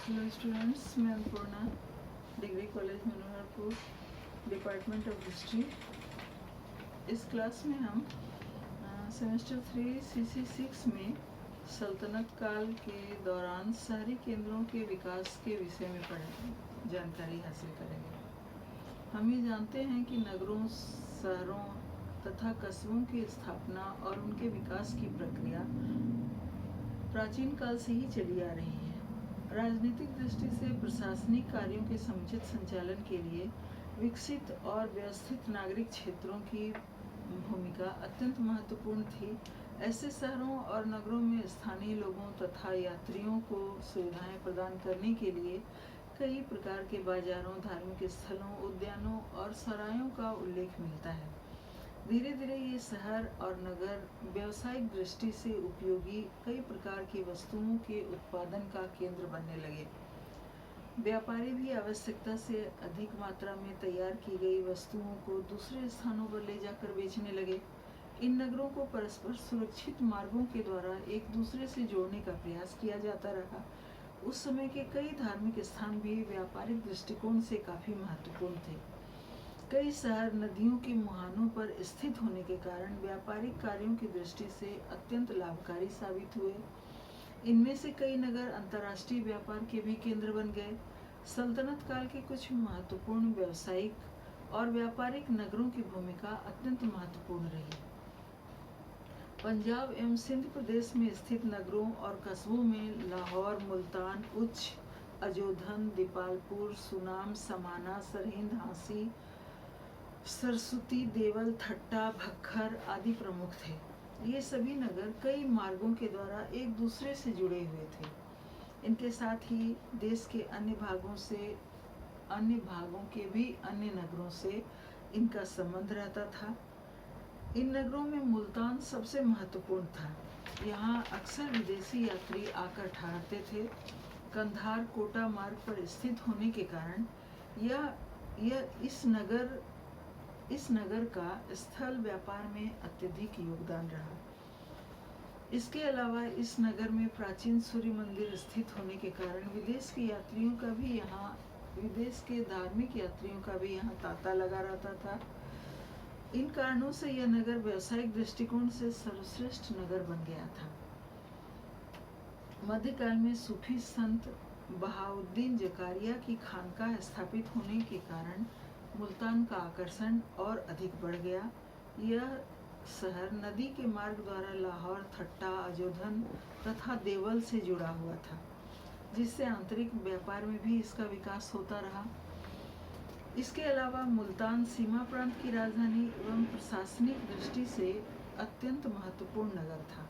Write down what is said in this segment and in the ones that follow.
Hello students, मैं Annapurna, degree college Manoharpur, department of history. इस class में हम सेमेस्टर 3 CC 6 में सल्तनत काल के दौरान शहरी केंद्रों के विकास के विषय में जानकारी हासिल करेंगे। हम ये जानते हैं कि नगरों, शहरों तथा कस्बों की स्थापना और उनके विकास की प्रक्रिया प्राचीन काल से ही चली आ रही है। राजनीतिक दृष्टि से प्रशासनिक कार्यों के समुचित संचालन के लिए विकसित और व्यवस्थित नागरिक क्षेत्रों की भूमिका अत्यंत महत्वपूर्ण थी। ऐसे शहरों और नगरों में स्थानीय लोगों तथा यात्रियों को सुविधाएं प्रदान करने के लिए कई प्रकार के बाजारों, धार्मिक स्थलों, उद्यानों और सरायों का उल्लेख मिलता है। धीरे धीरे ये शहर और नगर व्यावसायिक दृष्टि से उपयोगी कई प्रकार की वस्तुओं के उत्पादन का केंद्र बनने लगे। व्यापारी भी आवश्यकता से अधिक मात्रा में तैयार की गई वस्तुओं को दूसरे स्थानों पर ले जाकर बेचने लगे। इन नगरों को परस्पर सुरक्षित मार्गों के द्वारा एक दूसरे से जोड़ने का प्रयास किया जाता रहा। उस समय के कई धार्मिक स्थान भी व्यापारिक दृष्टिकोण से काफी महत्वपूर्ण थे। कई शहर नदियों के मुहानों पर स्थित होने के कारण व्यापारिक कार्यों की दृष्टि से अत्यंत लाभकारी साबित हुए। इनमें से कई नगर अंतर्राष्ट्रीय व्यापार के भी केंद्र बन गए। सल्तनत काल के कुछ महत्वपूर्ण व्यावसायिक और व्यापारिक नगरों की भूमिका अत्यंत महत्वपूर्ण रही। पंजाब एवं सिंध प्रदेश में स्थित नगरों और कस्बों में लाहौर, मुल्तान, उच्च, अजोधन, दीपालपुर, सुनाम, समाना, सरहिंद, हांसी, सरस्वती, देवल, ठट्टा, भक्खर आदि प्रमुख थे। ये सभी नगर कई मार्गों के द्वारा एक दूसरे से जुड़े हुए थे। इनके साथ ही देश के अन्य भागों के भी अन्य नगरों से इनका संबंध रहता था। इन नगरों में मुल्तान सबसे महत्वपूर्ण था। यहाँ अक्सर विदेशी यात्री आकर ठहरते थे। कंधार कोटा मार्ग पर स्थित होने के कारण यह इस नगर का स्थल व्यापार में अत्यधिक योगदान रहा। इसके अलावा इस नगर में प्राचीन सूर्य मंदिर स्थित होने के कारण विदेश के धार्मिक यात्रियों का भी यहाँ तांता लगा रहता था। इन कारणों से यह नगर व्यावसायिक दृष्टिकोण से सर्वश्रेष्ठ नगर बन गया था। मध्यकाल में सूफी संत बहाउद्दीन जकारिया की खानकाह स्थापित होने के कारण मुल्तान का आकर्षण और अधिक बढ़ गया। यह शहर नदी के मार्ग द्वारा लाहौर, ठट्टा, अजोधन तथा देवल से जुड़ा हुआ था, जिससे आंतरिक व्यापार में भी इसका विकास होता रहा। इसके अलावा मुल्तान सीमा प्रांत की राजधानी एवं प्रशासनिक दृष्टि से अत्यंत महत्वपूर्ण नगर था,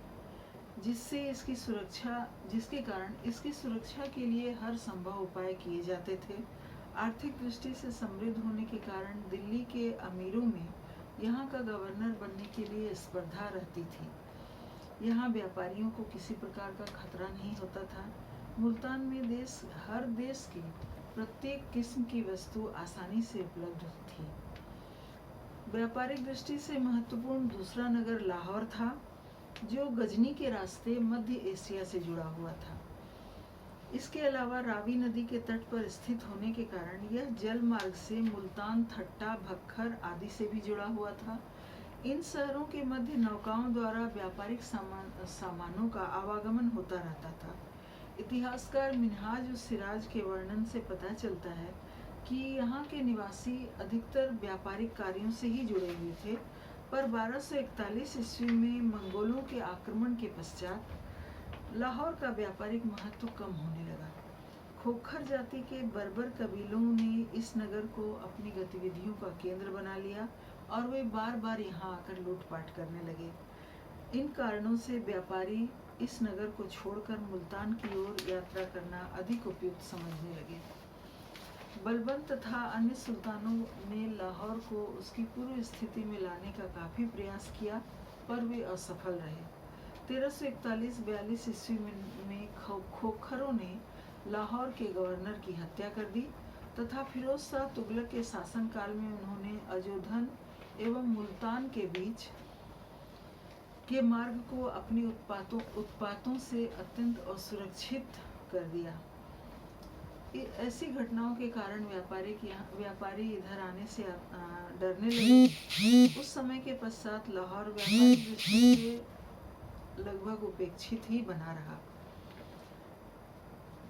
जिसके कारण इसकी सुरक्षा के लिए हर संभव उपाय किए जाते थे। आर्थिक दृष्टि से समृद्ध होने के कारण दिल्ली के अमीरों में यहाँ का गवर्नर बनने के लिए स्पर्धा रहती थी। यहाँ व्यापारियों को किसी प्रकार का खतरा नहीं होता था। मुल्तान में हर देश की प्रत्येक किस्म की वस्तु आसानी से उपलब्ध थी। व्यापारिक दृष्टि से महत्वपूर्ण दूसरा नगर लाहौर था, जो गजनी के रास्ते मध्य एशिया से जुड़ा हुआ था। इसके अलावा रावी नदी के तट पर स्थित होने के कारण यह जल मार्ग से मुल्तान, ठट्टा, भक्खर आदि से भी जुड़ा हुआ था। इन शहरों के मध्य नौकाओं द्वारा व्यापारिक सामानों का आवागमन होता रहता था। इतिहासकार मिन्हाज उस सिराज के वर्णन से पता चलता है कि यहाँ के निवासी अधिकतर व्यापारिक कार्यों से ही जुड़े हुए थे, पर 1241 ईस्वी में मंगोलों के आक्रमण के पश्चात लाहौर का व्यापारिक महत्व कम होने लगा। खोखर जाति के बर्बर कबीलों ने इस नगर को अपनी गतिविधियों का केंद्र बना लिया और वे बार बार यहाँ आकर लूटपाट करने लगे। इन कारणों से व्यापारी इस नगर को छोड़कर मुल्तान की ओर यात्रा करना अधिक उपयुक्त समझने लगे। बलबन तथा अन्य सुल्तानों ने लाहौर को उसकी पूर्व स्थिति में लाने का काफी प्रयास किया, पर वे असफल रहे। 1341-42 ईस्वी में खोखरों ने लाहौर के गवर्नर की हत्या कर दी तथा फिरोज शाह तुगलक के शासनकाल में उन्होंने अजोधन एवं मुल्तान के बीच के मार्ग को अपनी उत्पातों से अत्यंत असुरक्षित कर दिया। ऐसी घटनाओं के कारण व्यापारी इधर आने से डरने लगे। उस समय के पश्चात लाहौर व्यापारिक दृष्टि से लगभग उपेक्षित ही बना रहा।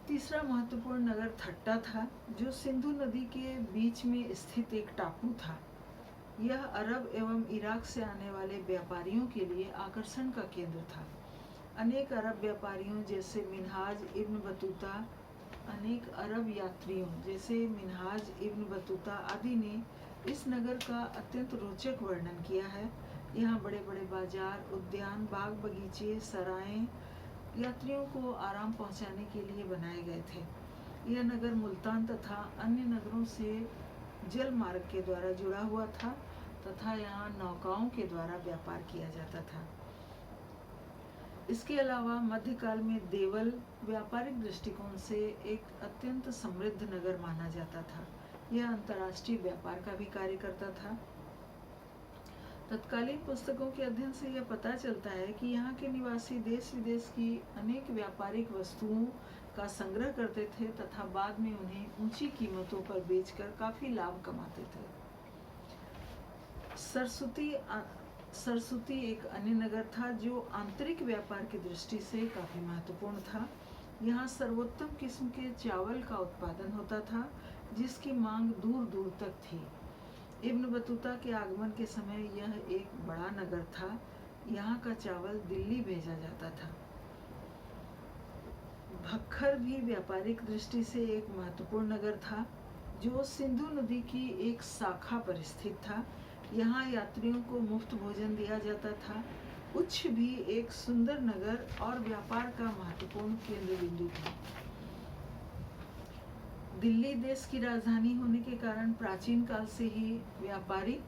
तीसरा महत्वपूर्ण नगर थट्टा था, जो सिंधु नदी के बीच में स्थित एक टापू था। यह अरब एवं इराक से आने वाले व्यापारियों के लिए आकर्षण का केंद्र था। अनेक अरब व्यापारियों जैसे मिन्हाज इब्न बतूता अनेक अरब यात्रियों जैसे मिन्हाज इब्न बतूता आदि ने इस नगर का अत्यंत रोचक वर्णन किया है। यहाँ बड़े बड़े बाजार, उद्यान, बाग बगीचे, सराएं यात्रियों को आराम पहुंचाने के लिए बनाए गए थे। यह नगर मुल्तान तथा अन्य नगरों से जल मार्ग के द्वारा जुड़ा हुआ था तथा यहाँ नौकाओं के द्वारा व्यापार किया जाता था। इसके अलावा मध्यकाल में देवल व्यापारिक दृष्टिकोण से एक अत्यंत समृद्ध नगर माना जाता था। यह अंतर्राष्ट्रीय व्यापार का भी कार्य करता था। तत्कालीन पुस्तकों के अध्ययन से यह पता चलता है कि यहाँ के निवासी देश विदेश की अनेक व्यापारिक वस्तुओं का संग्रह करते थे तथा बाद में उन्हें ऊंची कीमतों पर बेचकर काफी लाभ कमाते थे। सरस्वती एक अन्य नगर था जो आंतरिक व्यापार की दृष्टि से काफी महत्वपूर्ण था। यहाँ सर्वोत्तम किस्म के चावल का उत्पादन होता था, जिसकी मांग दूर दूर तक थी। इब्न बतूता के आगमन के समय यह एक बड़ा नगर था। यहाँ का चावल दिल्ली भेजा जाता था। भक्खर भी व्यापारिक दृष्टि से एक महत्वपूर्ण नगर था, जो सिंधु नदी की एक शाखा पर स्थित था। यहाँ यात्रियों को मुफ्त भोजन दिया जाता था। उच्छ भी एक सुंदर नगर और व्यापार का महत्वपूर्ण केंद्र बिंदु था। दिल्ली देश की राजधानी होने के कारण प्राचीन काल से ही व्यापारिक,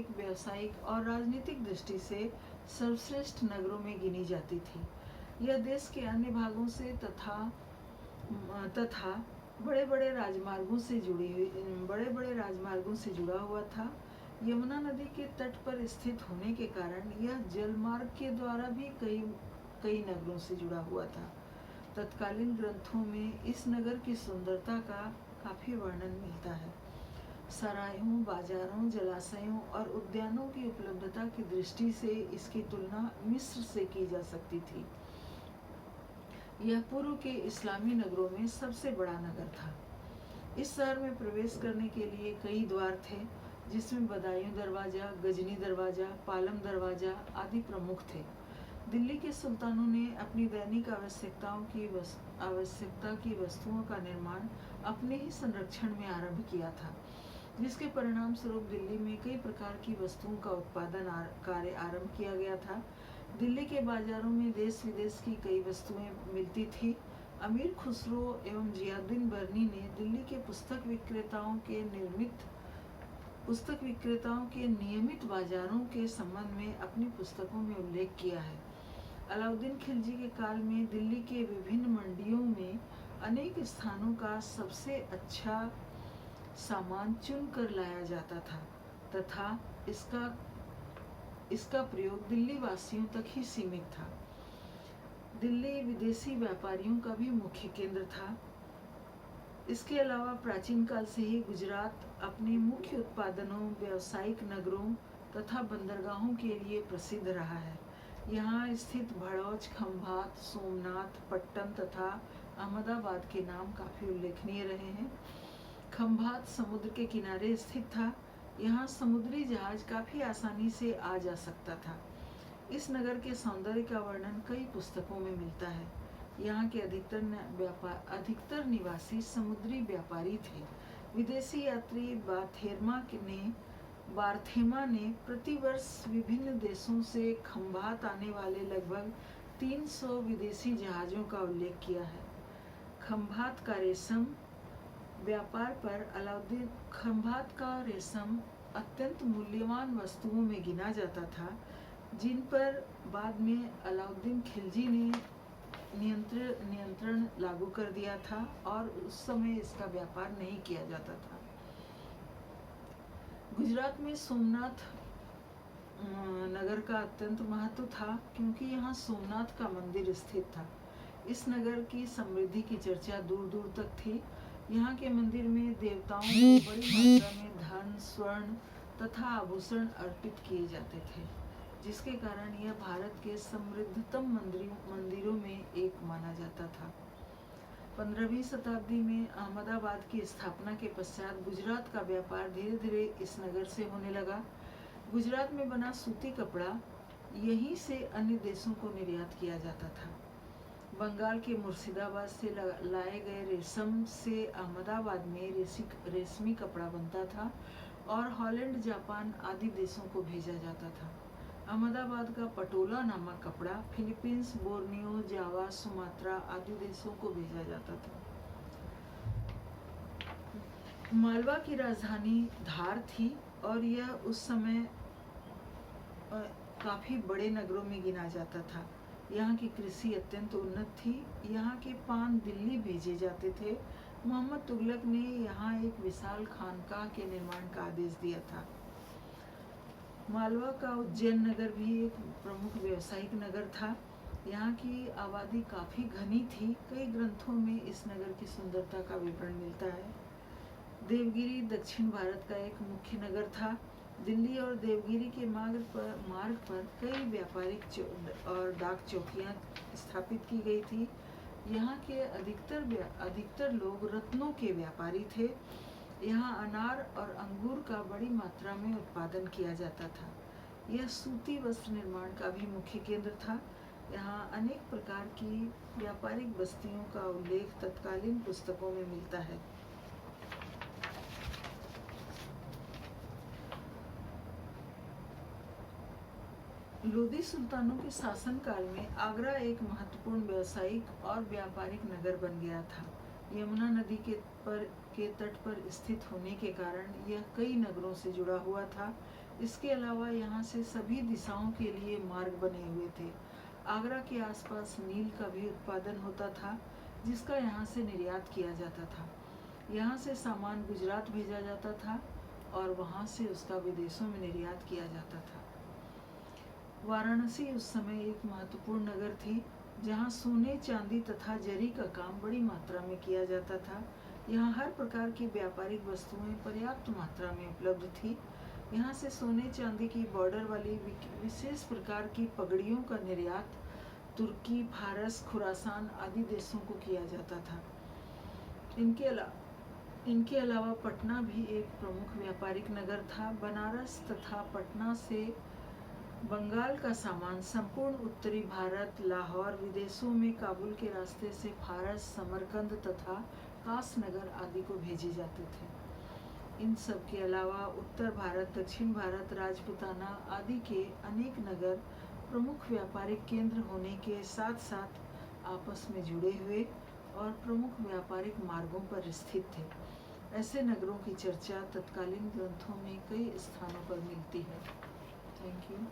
व्यावसायिक और राजनीतिक दृष्टि से सर्वश्रेष्ठ नगरों में गिनी जाती थी। यह देश के अन्य भागों से तथा बड़े बड़े राजमार्गों से जुड़ा हुआ था। यमुना नदी के तट पर स्थित होने के कारण यह जलमार्ग के द्वारा भी कई नगरों से जुड़ा हुआ था। तत्कालीन ग्रंथों में इस नगर की सुंदरता का काफी वर्णन मिलता है। सरायों, बाजारों, जलाशयों और उद्यानों की उपलब्धता की दृष्टि से इसकी तुलना मिस्र से की जा सकती थी। यह पूर्व के इस्लामी नगरों में सबसे बड़ा नगर था। इस शहर में प्रवेश करने के लिए कई द्वार थे, जिसमें बदायूं दरवाजा, गजनी दरवाजा, पालम दरवाजा आदि प्रमुख थे। दिल्ली के सुल्तानों ने अपनी दैनिक आवश्यकता की वस्तुओं का निर्माण अपने ही संरक्षण में आरंभ किया था, जिसके परिणाम स्वरूप दिल्ली में कई प्रकार की वस्तुओं का उत्पादन कार्य आरंभ किया गया था। दिल्ली के बाजारों में देश विदेश की कई वस्तुएं मिलती थी। अमीर खुसरो एवं जियाउद्दीन बर्नी ने दिल्ली के पुस्तक विक्रेताओं के नियमित बाजारों के संबंध में अपनी पुस्तकों में उल्लेख किया है। अलाउद्दीन खिलजी के काल में दिल्ली के विभिन्न मंडियों में अनेक स्थानों का सबसे अच्छा सामान चुन कर लाया जाता था तथा इसका प्रयोग दिल्ली वासियों तक ही सीमित था। दिल्ली विदेशी व्यापारियों का भी मुख्य केंद्र था। इसके अलावा प्राचीन काल से ही गुजरात अपने मुख्य उत्पादनों, व्यावसायिक नगरों तथा बंदरगाहों के लिए प्रसिद्ध रहा है। यहाँ स्थित भड़ौच, खंभात, सोमनाथ, पट्टन तथा अहमदाबाद के नाम काफी उल्लेखनीय रहे हैं। खंभात समुद्र के किनारे स्थित था। यहाँ समुद्री जहाज काफी आसानी से आ जा सकता था। इस नगर के सौंदर्य का वर्णन कई पुस्तकों में मिलता है। यहाँ के अधिकतर निवासी समुद्री व्यापारी थे। विदेशी यात्री बार्थेमा ने प्रतिवर्ष विभिन्न देशों से खंभात आने वाले लगभग 300 विदेशी जहाजों का उल्लेख किया है। खंभात का रेशम अत्यंत मूल्यवान वस्तुओं में गिना जाता था, जिन पर बाद में अलाउद्दीन खिलजी ने नियंत्रण लागू कर दिया था और उस समय इसका व्यापार नहीं किया जाता था। गुजरात में सोमनाथ नगर का अत्यंत महत्व था, क्योंकि यहाँ सोमनाथ का मंदिर स्थित था। इस नगर की समृद्धि की चर्चा दूर दूर तक थी। यहाँ के मंदिर में देवताओं को बड़ी मात्रा में धन, स्वर्ण तथा आभूषण अर्पित किए जाते थे, जिसके कारण यह भारत के समृद्धतम मंदिरों में एक माना जाता था। 15वीं शताब्दी में अहमदाबाद की स्थापना के पश्चात गुजरात का व्यापार धीरे धीरे इस नगर से होने लगा। गुजरात में बना सूती कपड़ा यहीं से अन्य देशों को निर्यात किया जाता था। बंगाल के मुर्शिदाबाद से लाए गए रेशम से अहमदाबाद में रेशमी कपड़ा बनता था और हॉलैंड, जापान आदि देशों को भेजा जाता था। अहमदाबाद का पटोला नामक कपड़ा फिलीपींस, बोर्नियो, जावा, सुमात्रा आदि देशों को भेजा जाता था। मालवा की राजधानी धार थी और यह उस समय काफी बड़े नगरों में गिना जाता था। यहाँ की कृषि अत्यंत उन्नत थी। यहाँ के पान दिल्ली भेजे जाते थे। मोहम्मद तुगलक ने यहाँ एक विशाल खानकाह के निर्माण का आदेश दिया था। मालवा का उज्जैन नगर भी एक प्रमुख व्यावसायिक नगर था। यहाँ की आबादी काफी घनी थी। कई ग्रंथों में इस नगर की सुंदरता का विवरण मिलता है। देवगिरी दक्षिण भारत का एक मुख्य नगर था। दिल्ली और देवगिरी के मार्ग पर कई व्यापारिक और डाक चौकियां स्थापित की गई थी। यहाँ के अधिकतर लोग रत्नों के व्यापारी थे। यहाँ अनार और अंगूर का बड़ी मात्रा में उत्पादन किया जाता था। यह सूती वस्त्र निर्माण का भी मुख्य केंद्र था। यहाँ अनेक प्रकार की व्यापारिक बस्तियों का उल्लेख तत्कालीन पुस्तकों में मिलता है। लोदी सुल्तानों के शासनकाल में आगरा एक महत्वपूर्ण व्यावसायिक और व्यापारिक नगर बन गया था। यमुना नदी के तट पर स्थित होने के कारण यह कई नगरों से जुड़ा हुआ था। इसके अलावा यहाँ से सभी दिशाओं के लिए मार्ग बने हुए थे। आगरा के आसपास नील का भी उत्पादन होता था, जिसका यहाँ से निर्यात किया जाता था। यहाँ से सामान गुजरात भेजा जाता था और वहाँ से उसका विदेशों में निर्यात किया जाता था। वाराणसी उस समय एक महत्वपूर्ण नगर थी, जहाँ सोने, चांदी तथा जरी का काम बड़ी मात्रा में किया जाता था। यहाँ हर प्रकार की व्यापारिक वस्तुएं पर्याप्त मात्रा में उपलब्ध थी। यहाँ से सोने चांदी की बॉर्डर वाली विशेष प्रकार की पगड़ियों का निर्यात तुर्की, फारस, खुरासान आदि देशों को किया जाता था। इनके अलावा पटना भी एक प्रमुख व्यापारिक नगर था। बनारस तथा पटना से बंगाल का सामान संपूर्ण उत्तरी भारत, लाहौर, विदेशों में काबुल के रास्ते से फारस, समरकंद तथा कासनगर आदि को भेजे जाते थे। इन सब के अलावा उत्तर भारत, दक्षिण भारत, राजपुताना आदि के अनेक नगर प्रमुख व्यापारिक केंद्र होने के साथ साथ आपस में जुड़े हुए और प्रमुख व्यापारिक मार्गों पर स्थित थे। ऐसे नगरों की चर्चा तत्कालीन ग्रंथों में कई स्थानों पर मिलती है। Thank you.